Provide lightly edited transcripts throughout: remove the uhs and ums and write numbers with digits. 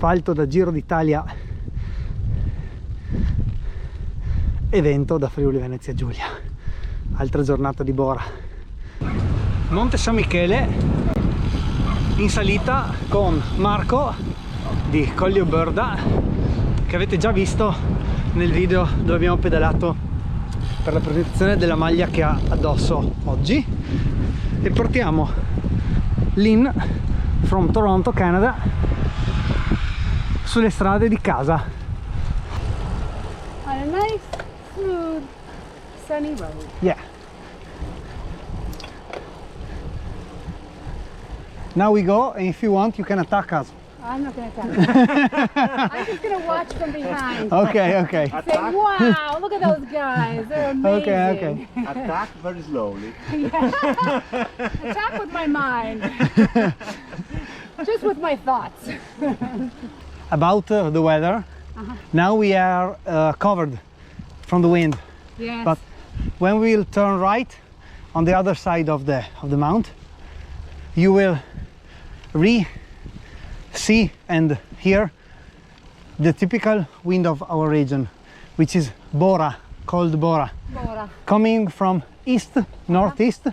asfalto da Giro d'Italia, evento da Friuli Venezia Giulia. Altra giornata di Bora. Monte San Michele in salita con Marco di Collio Brda, che avete già visto nel video dove abbiamo pedalato per la presentazione della maglia che ha addosso oggi, e portiamo Lynn from Toronto, Canada, sulle strade di casa. On a nice, smooth, sunny road. Yeah. Now we go, and if you want, you can attack us. I'm not going to attack. I'm just going to watch from behind. Okay, okay. Say, wow, look at those guys. They're amazing. Okay, okay. Attack very slowly. Yeah. Attack with my mind. Just with my thoughts. About the weather, now we are covered from the wind. Yes. But when we'll turn right on the other side of the mount, you will see and hear the typical wind of our region, which is Bora, called Bora. Bora. Coming from east, northeast,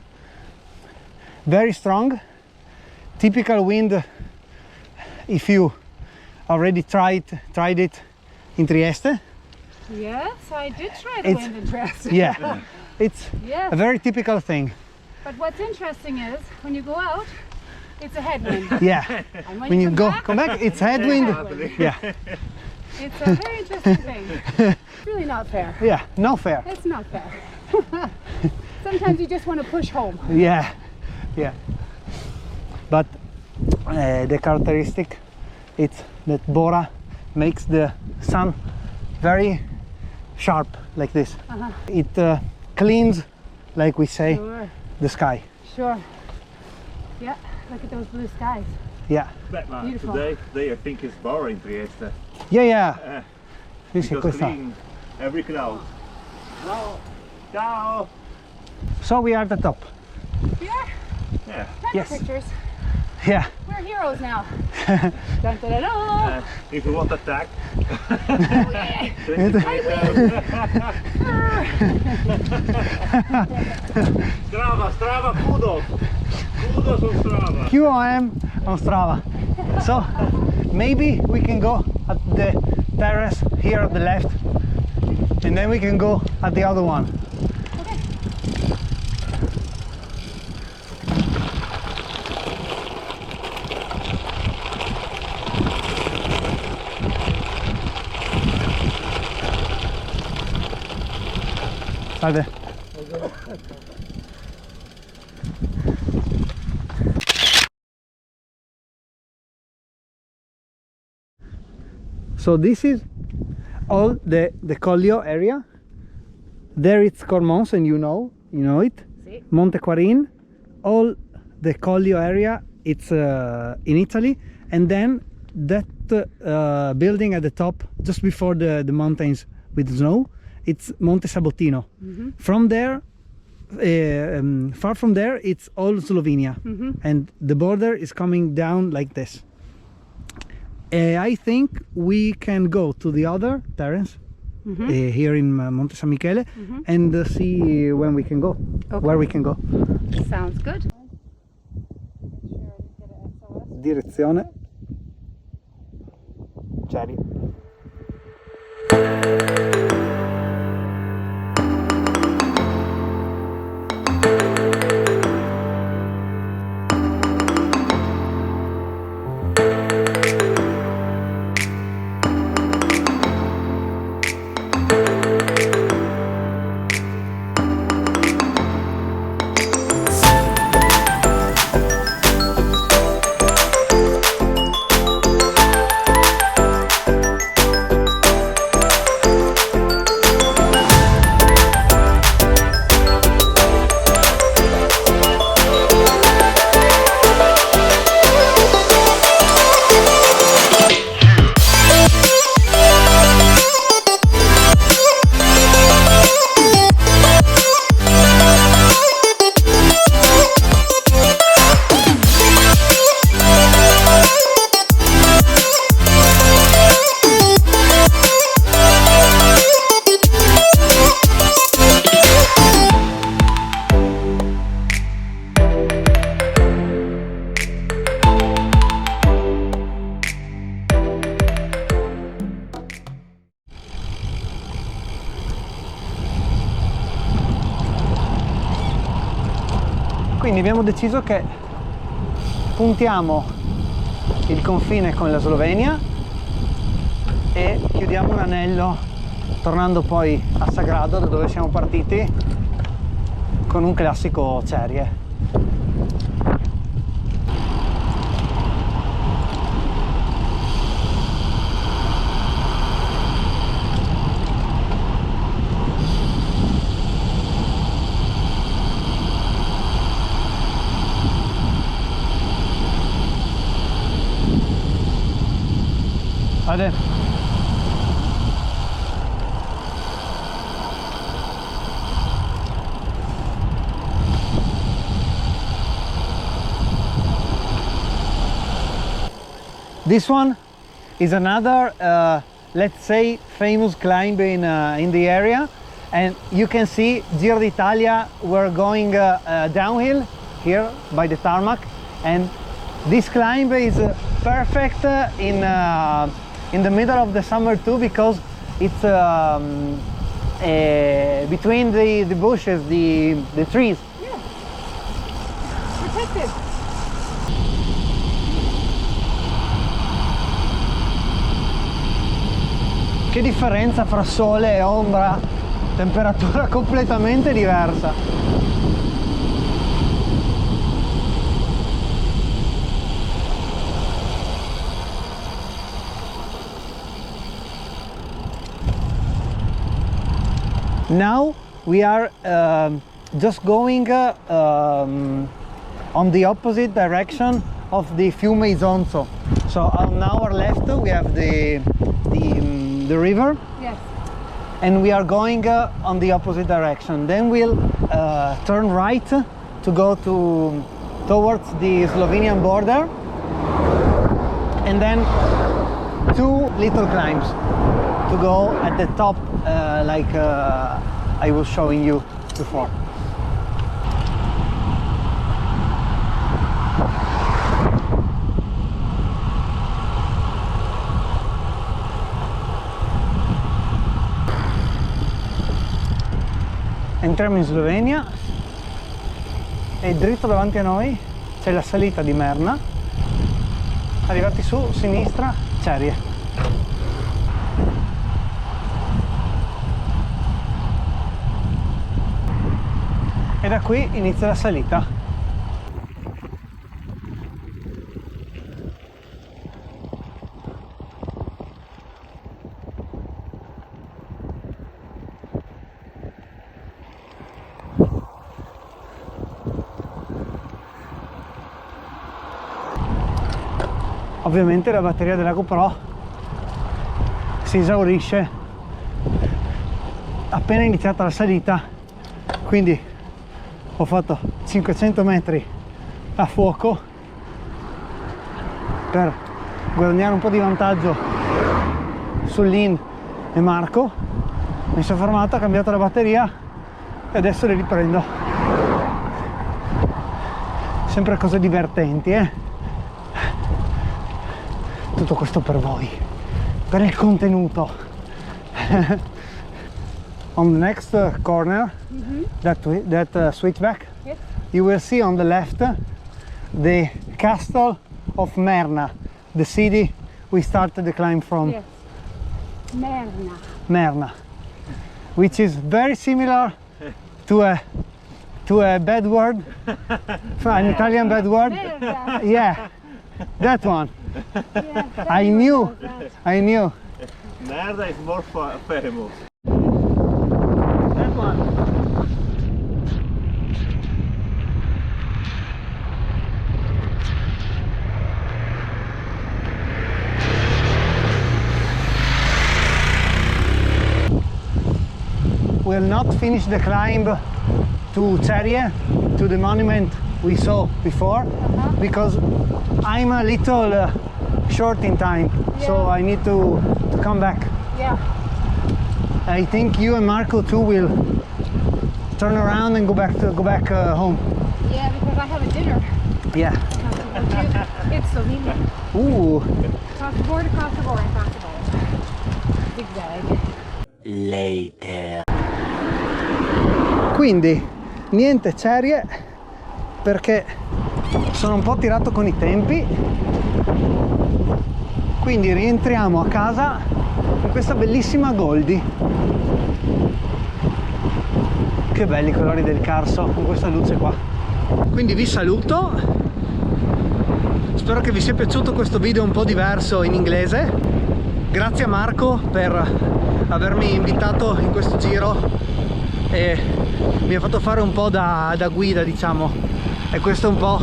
very strong, typical wind. If you already tried it in Trieste, Yes, I did try the wind in Trieste. yeah, it's Yes. a very typical thing. But what's interesting is when you go out, it's a headwind. Yeah, And when you come come back, it's headwind. Yeah, it's a very interesting thing. It's really not fair. yeah, no fair. It's not fair. Sometimes you just want to push home. Yeah, yeah. But the characteristic, it's that Bora makes the sun very sharp like this. It cleans, like we say, Sure, the sky. sure. Yeah, look at those blue skies. Yeah, Beautiful. Today I think it's boring Trieste. yeah, yeah. Sì, sì, Because questa. clean every cloud. Ciao. Ciao. So we are at the top. Yeah, Yeah. nice Yes. pictures. Yeah. We're heroes now. Dun, dun, dun, dun. If you want attack. Oh, yeah. Strava, Strava, kudos. Kudos on Strava. QOM on Strava. So maybe we can go at the terrace here at the left, and then we can go at the other one. Salve. So this is all the Collio area. There it's Cormons, and you know it. See? Monte Quarin, all the Collio area, it's in Italy, and then that building at the top, just before the mountains with snow, it's Monte Sabotino. From there, far from there, it's all Slovenia, and the border is coming down like this. I think we can go to the other terrace here in Monte San Michele and see when we can go, where we can go. Sounds good. Direzione Cerchi. Quindi abbiamo deciso che puntiamo il confine con la Slovenia e chiudiamo un anello tornando poi a Sagrado, da dove siamo partiti, con un classico Cerchi. Vale. This one is another, let's say, famous climb in the area, and you can see Giro d'Italia. We're going downhill here by the tarmac, and this climb is perfect in the middle of the summer too, because it's between the bushes, the trees. Yeah. Protected. Che differenza fra sole e ombra, temperatura completamente diversa. Now we are just going on the opposite direction of the Fiume Isonzo. So on our left we have the river. Yes. And we are going on the opposite direction. Then we'll turn right to go towards the Slovenian border, and then 2 little climbs to go at the top, like I was showing you before. Entriamo in Slovenia e dritto davanti a noi c'è la salita di Merna. Arrivati su, sinistra, Cerchi. E da qui inizia la salita. Ovviamente la batteria della GoPro si esaurisce appena iniziata la salita, quindi ho fatto 500 metri a fuoco per guadagnare un po' di vantaggio su Lynn e Marco. Mi sono fermato, ho cambiato la batteria e adesso le riprendo. Sempre cose divertenti, Tutto questo per voi, per il contenuto. On the next corner, that switchback, Yes. you will see on the left the castle of Merna, the city we started the climb from. Yes. Merna. Merna, which is very similar to a bad word, an Italian bad word. Merda. Yeah, that one. Yeah, I knew. Merda is more famous. That one. We'll not finish the climb to Cerchi, to the monument we saw before, because I'm a little short in time, so I need to come back. Yeah. I think you and Marco too will turn around and go back home. Yeah, because I have a dinner. Yeah. It's Slovenia. Ooh. Across the board, impossible. Zigzag. Quindi niente Cerchi, perché sono un po' tirato con i tempi, quindi rientriamo a casa in questa bellissima Goldie. Che belli i colori del Carso con questa luce qua. Quindi vi saluto, spero che vi sia piaciuto questo video un po' diverso in inglese. Grazie a Marco per avermi invitato in questo giro e mi ha fatto fare un po' da guida, diciamo, e questo è un po'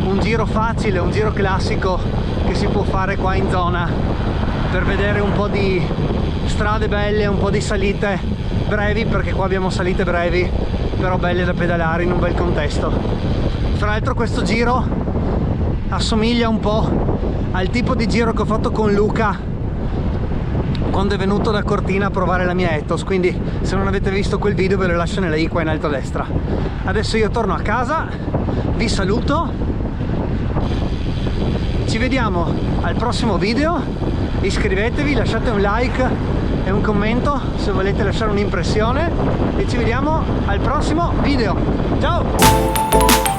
un giro facile, un giro classico che si può fare qua in zona per vedere un po' di strade belle, un po' di salite brevi, perché qua abbiamo salite brevi però belle da pedalare in un bel contesto. Tra l'altro questo giro assomiglia un po' al tipo di giro che ho fatto con Luca quando è venuto da Cortina a provare la mia Aethos, quindi se non avete visto quel video ve lo lascio nella i qua in alto a destra. Adesso io torno a casa, vi saluto, ci vediamo al prossimo video, iscrivetevi, lasciate un like e un commento se volete lasciare un'impressione e ci vediamo al prossimo video. Ciao!